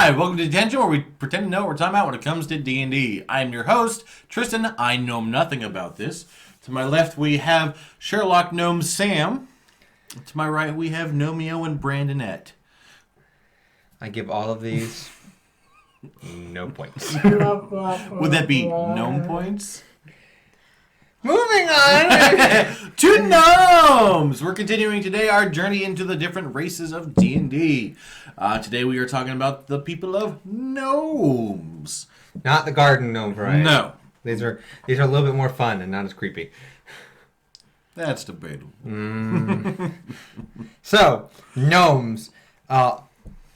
Hi, welcome to D10tion, where we pretend to know what we're talking about when it comes to D&D. I'm your host, Tristan. I know nothing about this. To my left, we have Sherlock Gnomes Sam. To my right, we have Nomeo and Brandonette. I give all of these no points. Would that be gnome points? Moving on to Gnomes! We're continuing today our journey into the different races of D&D. Today we are talking about the people of Gnomes. Not the garden gnome variety. No. These are a little bit more fun and not as creepy. That's debatable. So, gnomes.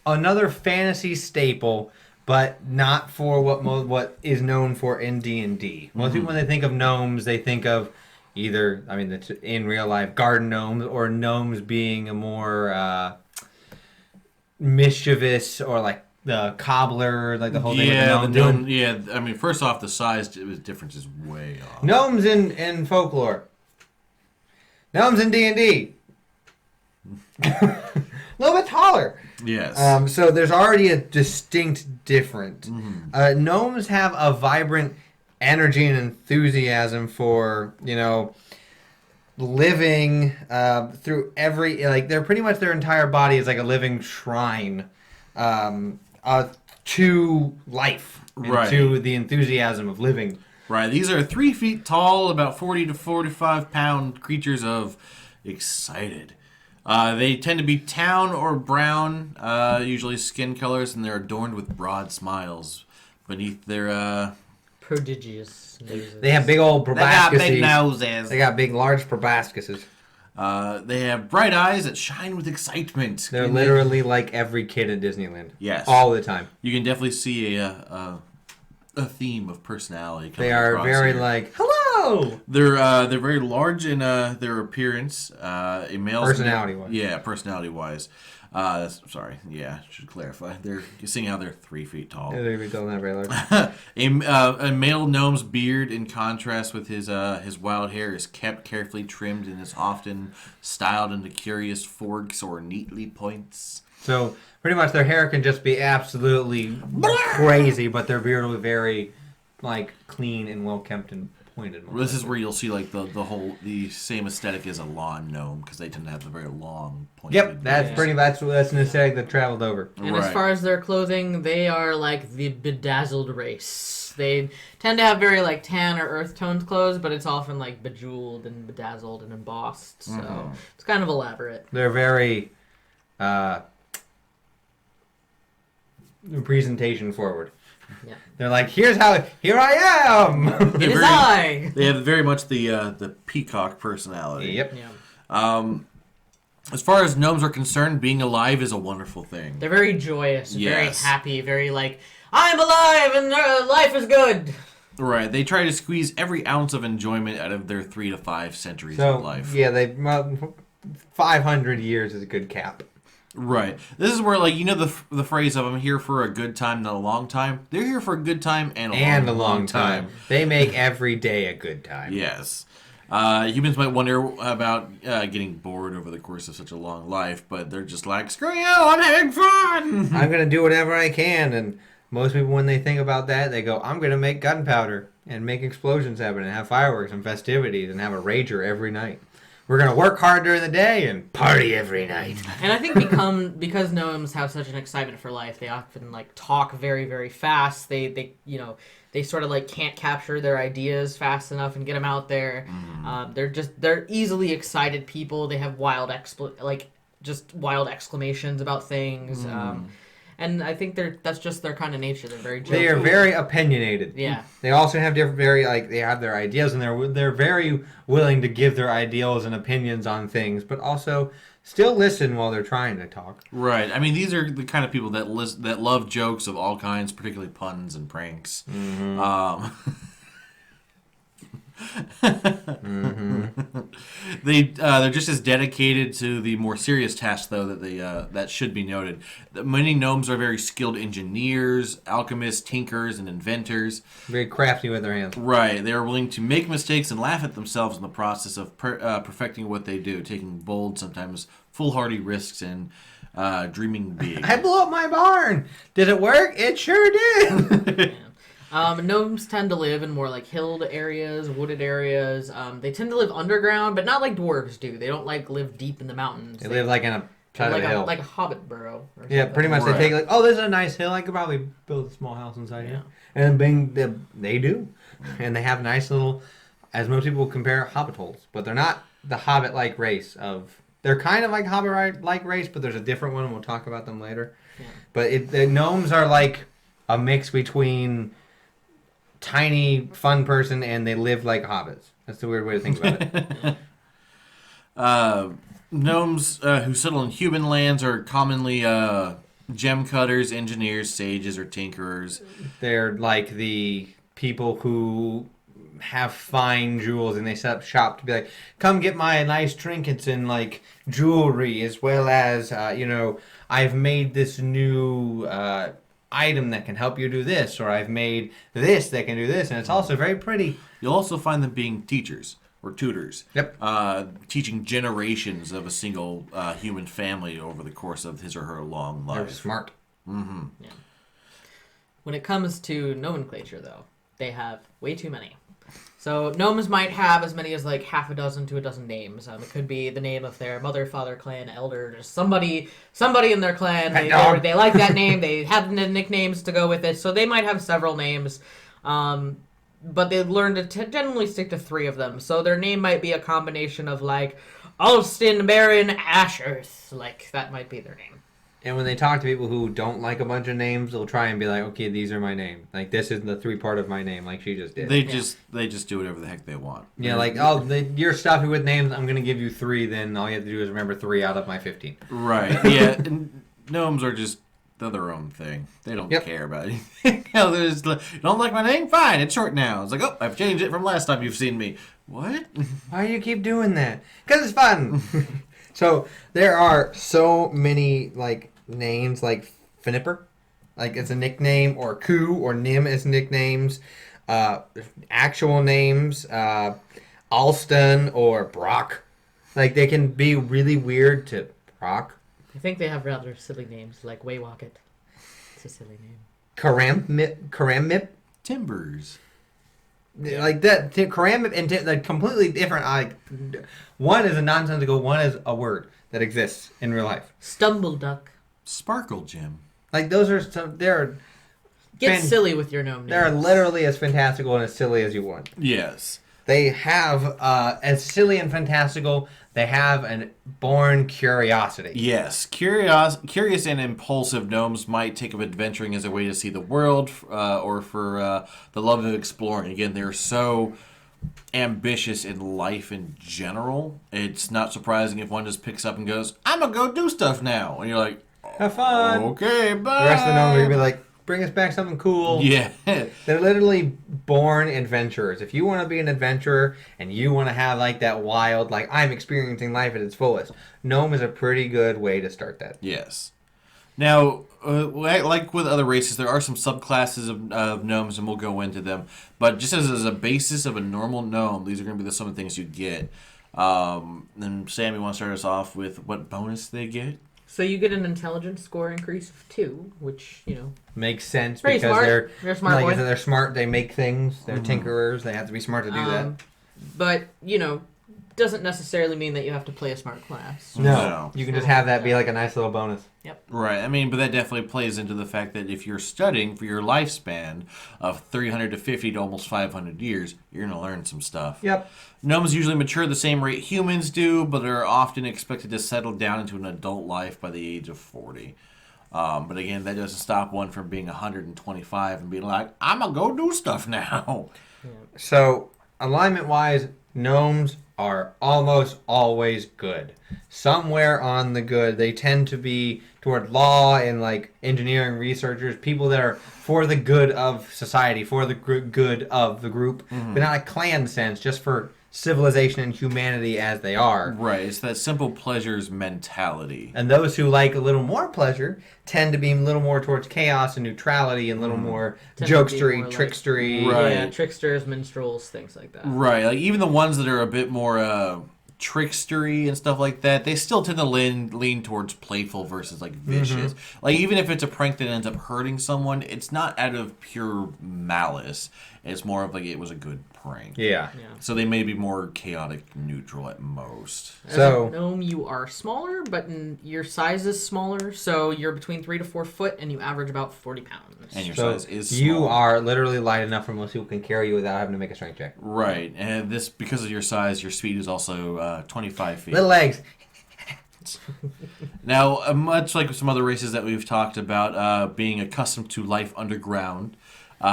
Another fantasy staple, but not for what is known for in D&D. Most people, when they think of gnomes, they think of either, in real life, garden gnomes, or gnomes being a more mischievous, or like the cobbler, like the whole thing. Yeah, with the gnome. Yeah, first off, the size difference is way off. Gnomes in folklore. Gnomes in D&D. A little bit taller. Yes. So there's already a distinct difference. Gnomes have a vibrant energy and enthusiasm for, living through every, they're pretty much, their entire body is like a living shrine to life, and to the enthusiasm of living. Right. These are 3 feet tall, about 40 to 45 pound creatures of excited. They tend to be tan or brown, usually skin colors, and they're adorned with broad smiles beneath their prodigious noses. They have big old proboscises. They got big noses. They got big, large proboscises. They have bright eyes that shine with excitement. They're literally like every kid at Disneyland. Yes. All the time. You can definitely see a theme of personality coming They are across very here. like, hello! They're very large in their appearance. A male Personality-wise. Yeah, personality-wise. Should clarify. They're seeing how they're 3 feet tall. Yeah, they're not very large. A male gnome's beard, in contrast with his wild hair, is kept carefully trimmed and is often styled into curious forks or neatly points. So pretty much their hair can just be absolutely crazy, but their beard will be very clean and well kept and pointed. This is where you'll see the same aesthetic as a lawn gnome, because they tend to have the very long pointed. Yep, that's an aesthetic that traveled over. And as far as their clothing, they are like the bedazzled race. They tend to have very tan or earth toned clothes, but it's often bejeweled and bedazzled and embossed. So it's kind of elaborate. They're very presentation forward. Yeah. They're like, here I am! It is I! They have very much the peacock personality. Yep. Yeah. As far as gnomes are concerned, being alive is a wonderful thing. They're very joyous, very Yes. happy, very I'm alive and life is good! Right. They try to squeeze every ounce of enjoyment out of their 3 to 5 centuries So, of life. yeah, 500 years is a good cap. Right. This is where, the phrase of "I'm here for a good time, not a long time." They're here for a good time and a long time. They make every day a good time. Yes. Humans might wonder about getting bored over the course of such a long life, but they're just like, screw you, I'm having fun! I'm going to do whatever I can, and most people, when they think about that, they go, I'm going to make gunpowder and make explosions happen and have fireworks and festivities and have a rager every night. We're going to work hard during the day and party every night. And I think because gnomes have such an excitement for life, they often talk very, very fast. They sort of can't capture their ideas fast enough and get them out there. They're easily excited people. They have wild exclamations about things. And I think that's just their kind of nature. They're very jovial. They are very opinionated. Yeah. They also have they have their ideas, and they're very willing to give their ideals and opinions on things, but also still listen while they're trying to talk. Right. These are the kind of people that love jokes of all kinds, particularly puns and pranks. They're just as dedicated to the more serious tasks, though, that should be noted. Many gnomes are very skilled engineers, alchemists, tinkers, and inventors. Very crafty with their hands. Right. They are willing to make mistakes and laugh at themselves in the process of perfecting what they do, taking bold, sometimes foolhardy risks, and dreaming big. I blew up my barn. Did it work? It sure did. Gnomes tend to live in more like hilled areas, wooded areas. They tend to live underground, but not like dwarves do. They don't like live deep in the mountains. They live like in a side of a hill. Like a hobbit burrow. Or Yeah, something. pretty much. Right. They take like, oh, this is a nice hill. I could probably build a small house inside here. And they do. And they have nice little, as most people compare, hobbit holes. But they're not the hobbit-like race of... They're kind of like hobbit-like race, but there's a different one, and we'll talk about them later. Yeah. But the gnomes are like a mix between tiny, fun person, and they live like hobbits. That's the weird way to think about it. Gnomes who settle in human lands are commonly gem cutters, engineers, sages, or tinkerers. They're like the people who have fine jewels and they set up shop to be like, come get my nice trinkets and like jewelry, as well as I've made this new item that can help you do this, or I've made this that can do this, and it's also very pretty. You'll also find them being teachers or tutors. Yep. Teaching generations of a single human family over the course of his or her long life. They're smart. Mm-hmm. Yeah. When it comes to nomenclature, though, they have way too many. So gnomes might have as many as like half a dozen to a dozen names. It could be the name of their mother, father, clan, elder, just somebody in their clan. They like that name. They have nicknames to go with it, so they might have several names. But they learn to generally stick to 3 of them. So their name might be a combination of like Alston, Baron, Ashearth. Like that might be their name. And when they talk to people who don't like a bunch of names, they'll try and be like, okay, these are my name. Like, this is the 3 part of my name, like she just did. They just do whatever the heck they want. Yeah, like, oh, you're stuffy with names, I'm going to give you 3, then all you have to do is remember 3 out of my 15. Right, yeah. And gnomes are just, they're their own thing. They don't care about anything. They're just like, you don't like my name? Fine, it's short now. It's like, oh, I've changed it from last time you've seen me. What? Why do you keep doing that? Because it's fun. So, there are so many, like, names, like Finipper, like it's a nickname, or Ku or Nim as nicknames, actual names, Alston or Brock. Like, they can be really weird to Brock. I think they have rather silly names, like Waywocket. It's a silly name. Karamip. Timbers. Like that, Karamip and like completely different. Like, one is a nonsensical, one is a word that exists in real life. Stumbleduck. Sparkle Gem. Like, those are some. Get silly with your gnome names. They're literally as fantastical and as silly as you want. Yes. They have, as silly and fantastical, they have a born curiosity. Yes. Curious and impulsive gnomes might take up adventuring as a way to see the world, or for the love of exploring. Again, they're so ambitious in life in general. It's not surprising if one just picks up and goes, I'm going to go do stuff now. And you're like, Have fun. okay, bye. The rest of the gnomes are going to be like, bring us back something cool. Yeah. They're literally born adventurers. If you want to be an adventurer and you want to have like that wild, like, I'm experiencing life at its fullest, gnome is a pretty good way to start that. Yes. Now, like with other races, there are some subclasses of gnomes, and we'll go into them. But just as a basis of a normal gnome, these are going to be some of the things you get. And Sam, you want to start us off with what bonus they get? So you get an intelligence score increase of 2, which, Makes sense Pretty because smart. They're smart like I boys. said, they're smart. They make things. They're tinkerers. They have to be smart to do that. But, doesn't necessarily mean that you have to play a smart class. No. You can just have that be like a nice little bonus. Yep. Right. I mean, but that definitely plays into the fact that if you're studying for your lifespan of 300 to 50 to almost 500 years, you're going to learn some stuff. Yep. Gnomes usually mature the same rate humans do, but are often expected to settle down into an adult life by the age of 40. But again, that doesn't stop one from being 125 and being like, I'm going to go do stuff now. So, alignment-wise, gnomes are almost always good. Somewhere on the good. They tend to be toward law and like engineering researchers, people that are for the good of society, for the good of the group, but not a clan sense, just for civilization and humanity as they are. Right. It's that simple pleasures mentality. And those who like a little more pleasure tend to be a little more towards chaos and neutrality and a little more Tend to be jokery, more like- trickstery. Right. Yeah, tricksters, minstrels, things like that. Right. Like even the ones that are a bit more trickstery and stuff like that, they still tend to lean towards playful versus like vicious. Like even if it's a prank that ends up hurting someone, it's not out of pure malice. It's more of like it was a good prank. Yeah. So they may be more chaotic neutral at most. As So- a gnome, you are smaller, but your size is smaller, so you're between 3 to 4 foot, and you average about 40 pounds. And your So size is small. you are literally light enough for most people can carry you without having to make a strength check. Right, and this because of your size, your speed is also 25 feet. Little legs. Now, much like some other races that we've talked about, being accustomed to life underground,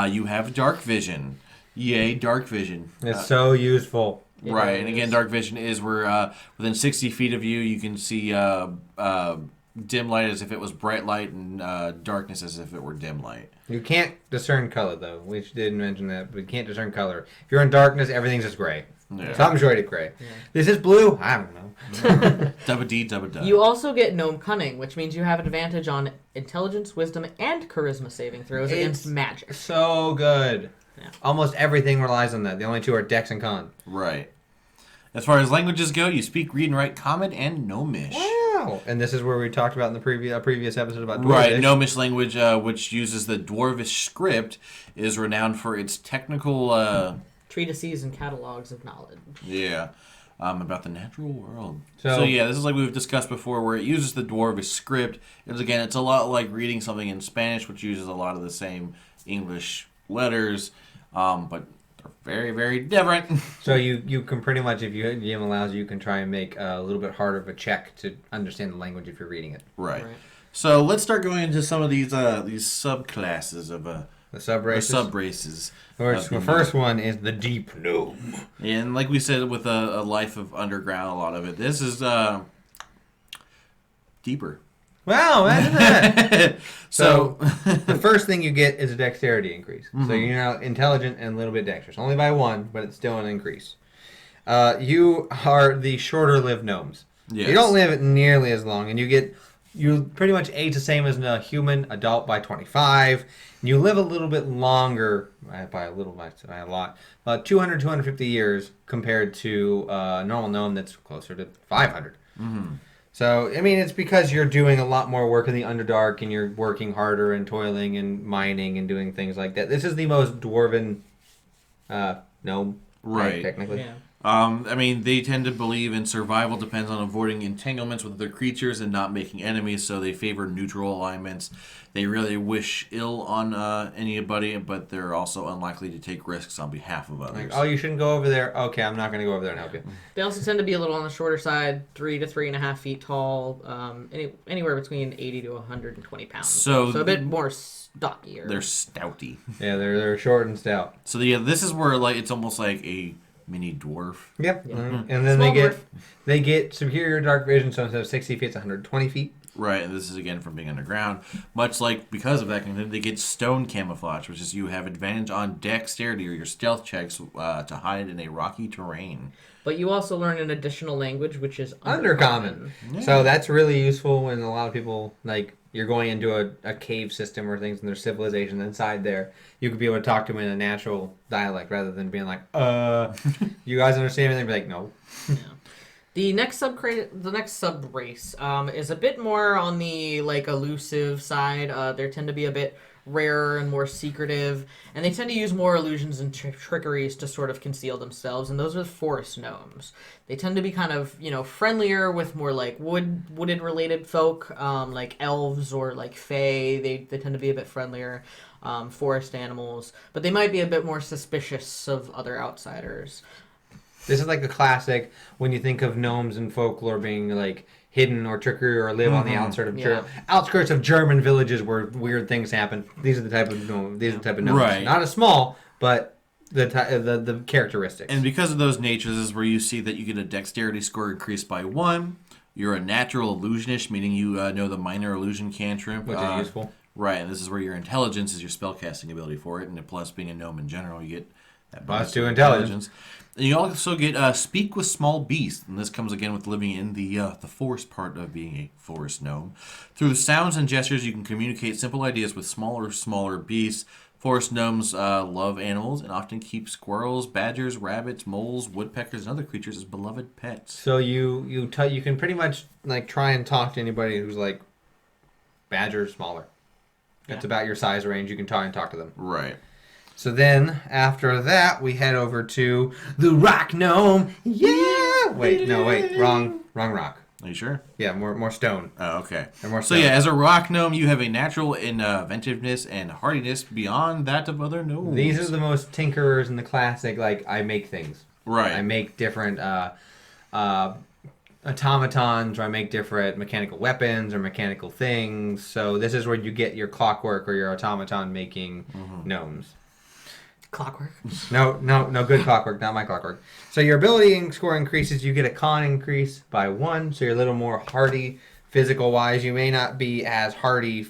you have dark vision. Yay, dark vision. It's so useful. Right, and again, dark vision is where within 60 feet of you, you can see dim light as if it was bright light, and darkness as if it were dim light. You can't discern color, though. We didn't mention that, but you can't discern color. If you're in darkness, everything's just gray. Yeah. Something's rated gray. This is blue? I don't know. Double D, double D. You also get gnome cunning, which means you have advantage on intelligence, wisdom, and charisma saving throws against magic. So good. Yeah. Almost everything relies on that. The only two are Dex and Con. Right. As far as languages go, you speak, read, and write Common and Gnomish. Wow. And this is where we talked about in the previous episode about Dwarvish. Right, Gnomish language, which uses the Dwarvish script, is renowned for its technical, Treatises and catalogs of knowledge. about the natural world. So- So yeah, this is like we've discussed before, where it uses the Dwarvish script. It's a lot like reading something in Spanish, which uses a lot of the same English letters, but they're very, very different. So you can pretty much, if your game allows you, can try and make a little bit harder of a check to understand the language if you're reading it. Right. So let's start going into some of these subclasses of The sub-races. sub-races. The first one is the deep gnome. And like we said, with a life of underground, a lot of it. This is deeper. Wow, imagine that. So The first thing you get is a dexterity increase. So you're now intelligent and a little bit dexterous. Only by 1, but it's still an increase. You are the shorter-lived gnomes. Yes. You don't live nearly as long, and you pretty much age the same as a human adult by 25. And you live a little bit longer, by a lot, 200, 250 years compared to a normal gnome that's closer to 500. So, I mean, it's because you're doing a lot more work in the Underdark, and you're working harder and toiling and mining and doing things like that. This is the most dwarven gnome, Right. technically. Yeah. I mean, they tend to believe in survival depends on avoiding entanglements with other creatures and not making enemies, so they favor neutral alignments. They really wish ill on anybody, but they're also unlikely to take risks on behalf of others. Like, oh, you shouldn't go over there. Okay, I'm not going to go over there and help you. They also tend to be a little on the shorter side, 3 to 3.5 feet tall, anywhere between 80 to 120 pounds. So a bit more stockier. They're stouty. Yeah, they're short and stout. So yeah, this is where it's almost like a mini dwarf. Yep. Yeah. And then Small they get superior dark vision, so instead of 60 feet, it's 120 feet. Right, and this is again from being underground. Much like because of that, they get stone camouflage, which is you have advantage on dexterity or your stealth checks to hide in a rocky terrain. But you also learn an additional language, which is Undercommon. Yeah. So that's really useful when a lot of people, like, you're going into a cave system or things and there's civilization inside there. You could be able to talk to them in a natural dialect rather than being like, you guys understand me? They'd be like, no. Yeah. The next sub race is a bit more on the elusive side. They tend to be a bit rarer and more secretive, and they tend to use more illusions and trickeries to sort of conceal themselves. And those are the forest gnomes. They tend to be kind of friendlier with more wooded related folk, like elves or fae. They tend to be a bit friendlier. Forest animals, but they might be a bit more suspicious of other outsiders. This is like a classic when you think of gnomes and folklore being hidden or trickery or live on the outskirts of German villages where weird things happen. These are the type of gnomes. Right. Not as small, but the characteristics. And because of those natures is where you see that you get a dexterity score increased by 1. You're a natural illusionist, meaning you know the minor illusion cantrip. Which is useful. Right, and this is where your intelligence is your spellcasting ability for it, and plus being a gnome in general, you get that bonus +2 intelligence. And you also get speak with small beasts, and this comes again with living in the forest part of being a forest gnome. Through sounds and gestures, you can communicate simple ideas with smaller beasts. Forest gnomes love animals and often keep squirrels, badgers, rabbits, moles, woodpeckers, and other creatures as beloved pets. So you can pretty much like try and talk to anybody who's like badger smaller. That's about your size range. You can try and talk to them. Right. So then after that, we head over to the rock gnome. Yeah. Wait, wrong rock. Are you sure? Yeah, more stone. Oh, okay. And more So stone. yeah, as a rock gnome, you have a natural inventiveness and hardiness beyond that of other gnomes. These are the most tinkerers in the classic. Like I make things. Right. I make different automatons, or I make different mechanical weapons or mechanical things. So this is where you get your clockwork or your automaton making gnomes. Clockwork. No, good clockwork, not my clockwork. So your ability score increases, you get a con increase by 1, so you're a little more hardy physical-wise. You may not be as hardy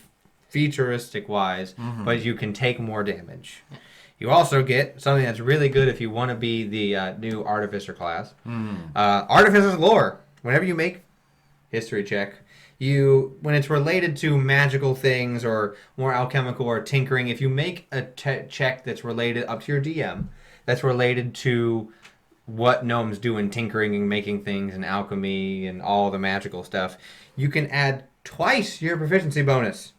futuristic-wise, but you can take more damage. You also get something that's really good if you want to be the new Artificer class. Artificer's lore. Whenever you make history check, when it's related to magical things or more alchemical or tinkering, if you make a check that's related up to your DM, that's related to what gnomes do in tinkering and making things and alchemy and all the magical stuff, you can add twice your proficiency bonus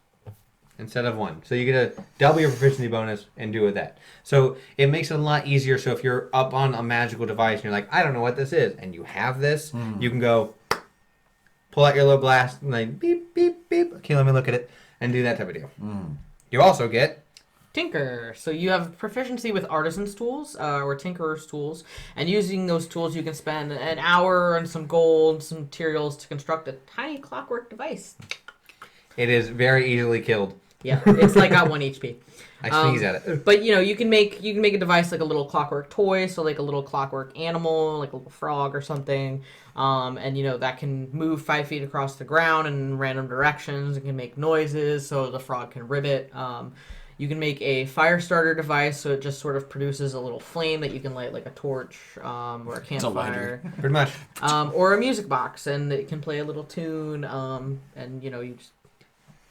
instead of 1. So you get a double your proficiency bonus and do with that. So it makes it a lot easier. So if you're up on a magical device and you're like, I don't know what this is, and you have this, you can go pull out your little blast and like beep, beep, beep. Okay, let me look at it and do that type of deal. You also get Tinker. So you have proficiency with artisan's tools or tinkerer's tools, and using those tools you can spend an hour and some gold, some materials to construct a tiny clockwork device. it is very easily killed. Yeah, it's like got 1 HP. I sneeze at it. But you can make a device like a little clockwork toy, so like a little clockwork animal, like a little frog or something, and that can move 5 feet across the ground in random directions and can make noises, so the frog can ribbit. You can make a fire starter device, so it just sort of produces a little flame that you can light like a torch or a campfire. Pretty much. Or a music box, and it can play a little tune, and you just...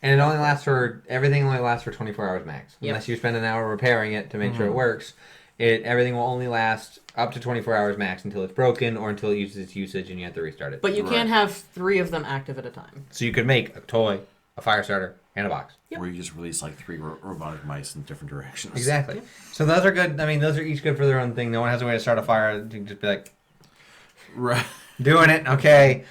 And everything only lasts for 24 hours max. Yep. Unless you spend an hour repairing it to make sure it works. Everything will only last up to 24 hours max until it's broken or until it uses its usage and you have to restart it. But you can have 3 of them active at a time. So you could make a toy, a fire starter, and a box. Yep. Where you just release like 3 robotic mice in different directions. Exactly. Yep. So those are good. I mean, those are each good for their own thing. No one has a way to start a fire. You can just be like, Right. doing it, okay.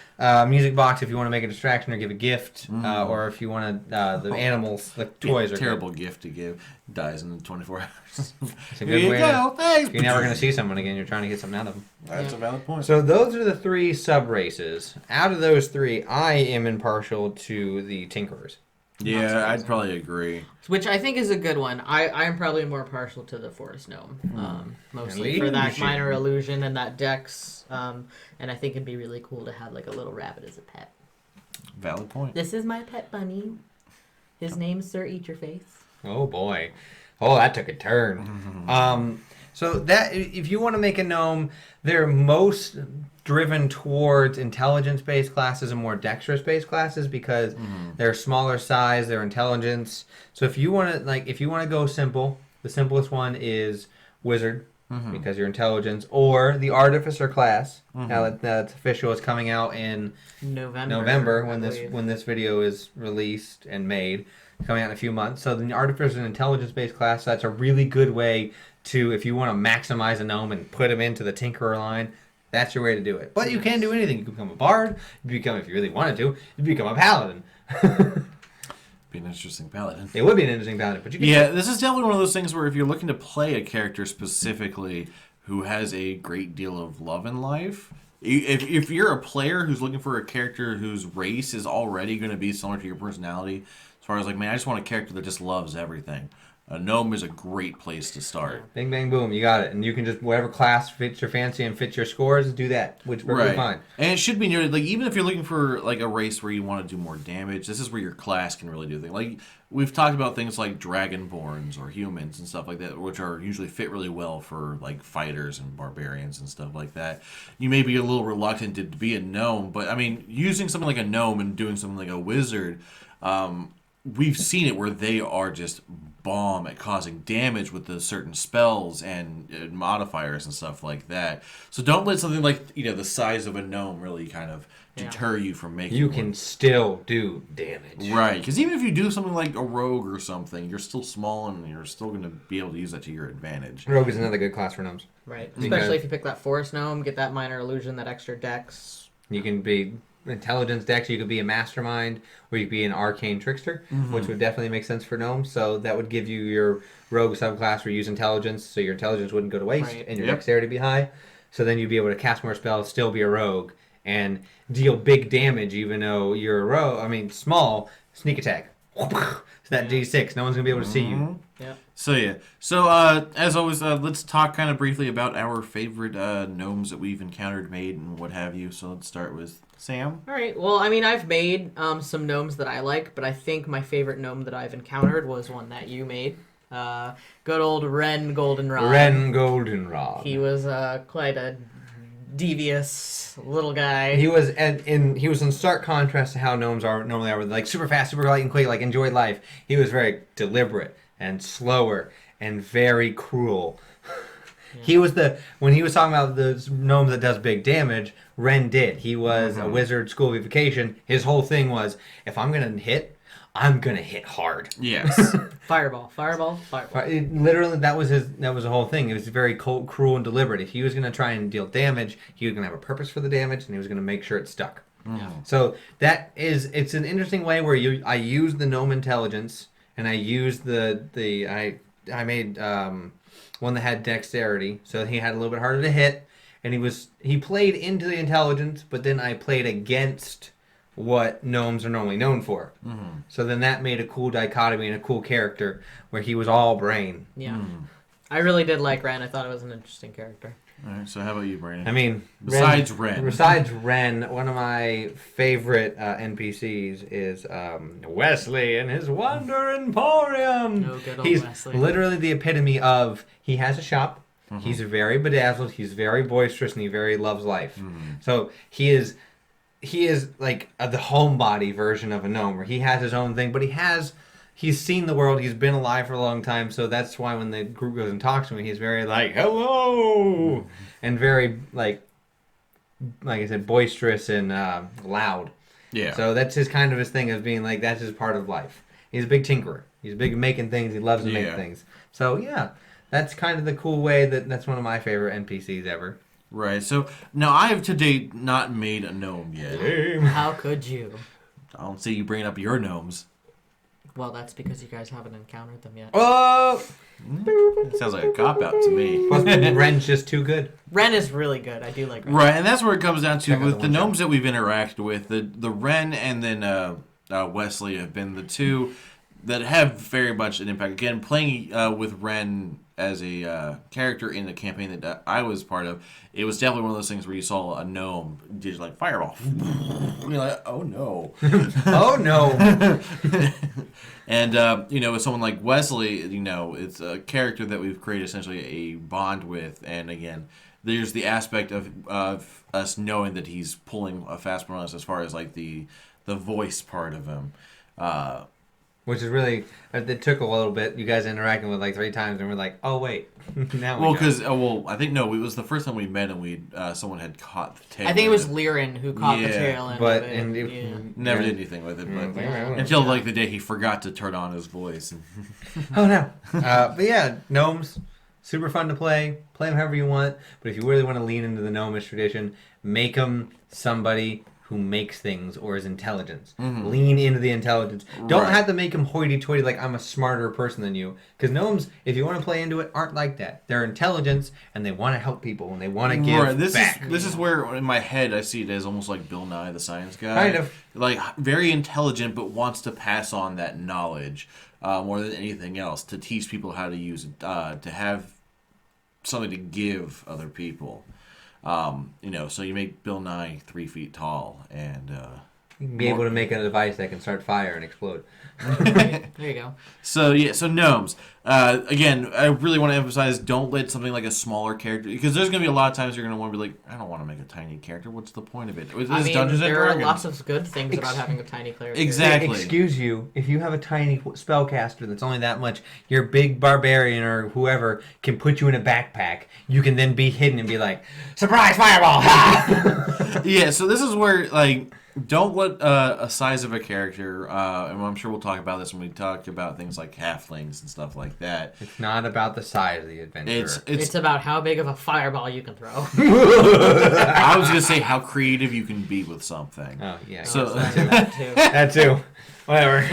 Music box if you want to make a distraction or give a gift, or if you want to, the animals, the toys are terrible gift to give. Dies in 24 hours. It's a Here good you way go. Thanks. You're never going to see someone again. You're trying to get something out of them. That's a valid point. So those are the 3 sub races. Out of those 3, I am impartial to the Tinkerers. Yeah, I'd probably agree. Which I think is a good one. I'm probably more partial to the Forest Gnome, mostly for that Illusion. minor illusion and that dex. And I think it'd be really cool to have like a little rabbit as a pet. Valid point. This is my pet bunny. His name's Sir Eat Your Face. Oh boy. Oh, that took a turn. So that if you want to make a gnome, they're most driven towards intelligence-based classes and more dexterous-based classes because they're smaller size, their intelligence. So if you want to go simple, the simplest one is wizard because your intelligence, or the artificer class. Now that's official. It's coming out in November when this video is released and made. Coming out in a few months. So the artificer is an intelligence-based class. So that's a really good way to, if you want to maximize a gnome and put him into the tinkerer line, that's your way to do it. But you can do anything. You can become a bard. If you really wanted to, you become a paladin. Be an interesting paladin. It would be an interesting paladin, but you can. Yeah, this is definitely one of those things where if you're looking to play a character specifically who has a great deal of love in life, if you're a player who's looking for a character whose race is already going to be similar to your personality, as far as like, man, I just want a character that just loves everything. A gnome is a great place to start. Bing, bang, boom, you got it. And you can just, whatever class fits your fancy and fits your scores, do that, which is perfectly fine. And it should be near, like, even if you're looking for, like, a race where you want to do more damage, this is where your class can really do things. Like, we've talked about things like dragonborns or humans and stuff like that, which are usually fit really well for, like, fighters and barbarians and stuff like that. You may be a little reluctant to be a gnome, but, I mean, using something like a gnome and doing something like a wizard, we've seen it where they are just bomb at causing damage with the certain spells and modifiers and stuff like that. So don't let something like the size of a gnome really kind of deter you from making. You can still do damage, right? Because even if you do something like a rogue or something, you're still small and you're still going to be able to use that to your advantage. Rogue is another good class for gnomes. Right, especially if you pick that forest gnome, get that minor illusion, that extra dex. You can be intelligence dex, you could be a mastermind, or you could be an arcane trickster, which would definitely make sense for gnomes. So that would give you your rogue subclass where you use intelligence, so your intelligence wouldn't go to waste and your dexterity be high. So then you'd be able to cast more spells, still be a rogue, and deal big damage even though you're a rogue. I mean, small sneak attack. So that D6, no one's gonna be able to see you. Yeah. So as always, let's talk kind of briefly about our favorite gnomes that we've encountered, made, and what have you. So let's start with Sam. All right. Well, I mean, I've made some gnomes that I like, but I think my favorite gnome that I've encountered was one that you made. Good old Ren Goldenrod. Ren Goldenrod. He was quite a devious little guy. He was he was in stark contrast to how gnomes are normally are, like super fast, super light and quick, like enjoy life. He was very deliberate and slower and very cruel. Yeah. He was when he was talking about the gnome that does big damage, Ren did. He was a wizard school of evocation. His whole thing was, if I'm gonna hit, I'm gonna hit hard. Yes. Fireball. Literally, that was the whole thing. It was very cold, cruel, and deliberate. If he was gonna try and deal damage, he was gonna have a purpose for the damage, and he was gonna make sure it stuck. Yeah. So it's an interesting way where I use the gnome intelligence, and I used I made one that had dexterity, so he had a little bit harder to hit, and he played into the intelligence, but then I played against what gnomes are normally known for. So then that made a cool dichotomy and a cool character where he was all brain. Yeah. I really did like Ren. I thought it was an interesting character. All right, so how about you, Brandon? I mean, Besides Ren, one of my favorite NPCs is Wesley and his Wonder Emporium. No good old He's Wesley. literally the epitome of, he has a shop, he's very bedazzled, he's very boisterous, and he very loves life. So he is like the homebody version of a gnome, where he has his own thing, but he's seen the world, he's been alive for a long time, so that's why when the group goes and talks to him, he's very like, hello, and very like I said, boisterous and loud. Yeah. So that's his thing of being like, that's his part of life. He's a big tinkerer. He's big at making things. He loves to make things. So yeah, that's kind of the cool way that's one of my favorite NPCs ever. Right. So now I have to date not made a gnome yet. How could you? I don't see you bringing up your gnomes. Well, that's because you guys haven't encountered them yet. Oh! It sounds like a cop-out to me. Plus, Ren's just too good. Ren is really good. I do like Ren. Right, and that's where it comes down to. Check out With the the one gnomes that we've interacted with, the Ren and then Wesley have been the two that have very much an impact. Again, playing with Ren as a character in the campaign that I was part of, it was definitely one of those things where you saw a gnome did like fireball. And you're like, oh no. Oh no. And, with someone like Wesley, it's a character that we've created essentially a bond with. And again, there's the aspect of us knowing that he's pulling a fast one on us as far as like the voice part of him. Which is really, it took a little bit. You guys interacting with like 3 times, and we're like, oh wait, now well, because I think it was the first time we met, and someone had caught the tail. I think it was Liren who caught the tail end but of it. Never did anything with it, but until like the day he forgot to turn on his voice. Oh no! But yeah, gnomes, super fun to play. Play them however you want. But if you really want to lean into the gnomish tradition, make them somebody who makes things or is intelligent. Lean into the intelligence. Don't have to make them hoity-toity like I'm a smarter person than you. Because gnomes, if you want to play into it, aren't like that. They're intelligent and they want to help people and they want to give back. This is where in my head I see it as almost like Bill Nye the Science Guy. Kind of. Like very intelligent but wants to pass on that knowledge more than anything else to teach people how to use it, to have something to give other people. So you make Bill Nye 3 feet tall, and You can be able to make a device that can start fire and explode. There you go. So gnomes. Again, I really want to emphasize: don't let something like a smaller character, because there's going to be a lot of times you're going to want to be like, I don't want to make a tiny character. What's the point of it? I mean, Dungeons and there are Dragons. lots of good things about having a tiny character. Exactly. Excuse you, if you have a tiny spellcaster that's only that much, your big barbarian or whoever can put you in a backpack. You can then be hidden and be like, surprise fireball! Ha! Yeah. So this is where like. Don't let a size of a character, and I'm sure we'll talk about this when we talk about things like halflings and stuff like that. It's not about the size of the adventure. It's about how big of a fireball you can throw. I was going to say how creative you can be with something. Oh, yeah. So, that too. That too. Whatever.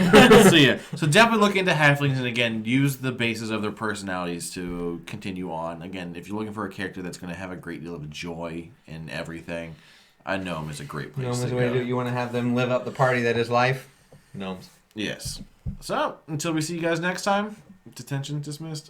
So definitely look into halflings, and again, use the basis of their personalities to continue on. Again, if you're looking for a character that's going to have a great deal of joy in everything, a gnome is a great place Gnomes to is the way go. to do it. You want to have them live up the party that is life? Gnomes. Yes. So, until we see you guys next time, D10tion dismissed.